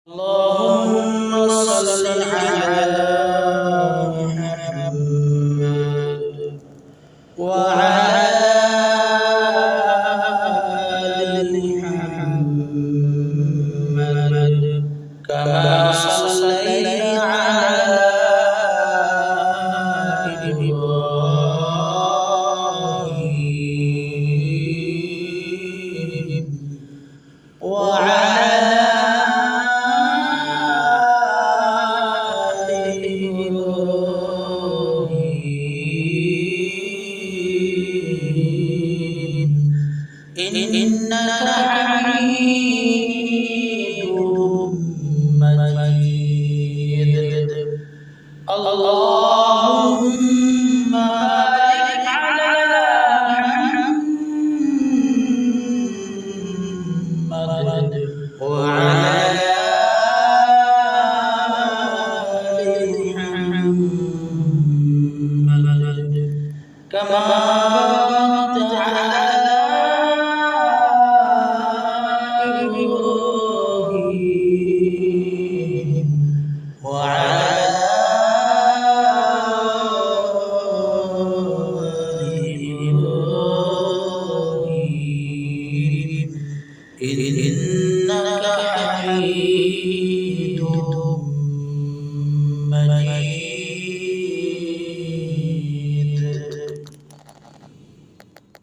اللهم صل على محمد وعلى آل محمد كما صليت على إبراهيم وعلى إنك حميد مجيد. اللهم بارك على محمد وعلى آل محمد كما باركت على إبراهيم وعلى آل إبراهيم إنك حميد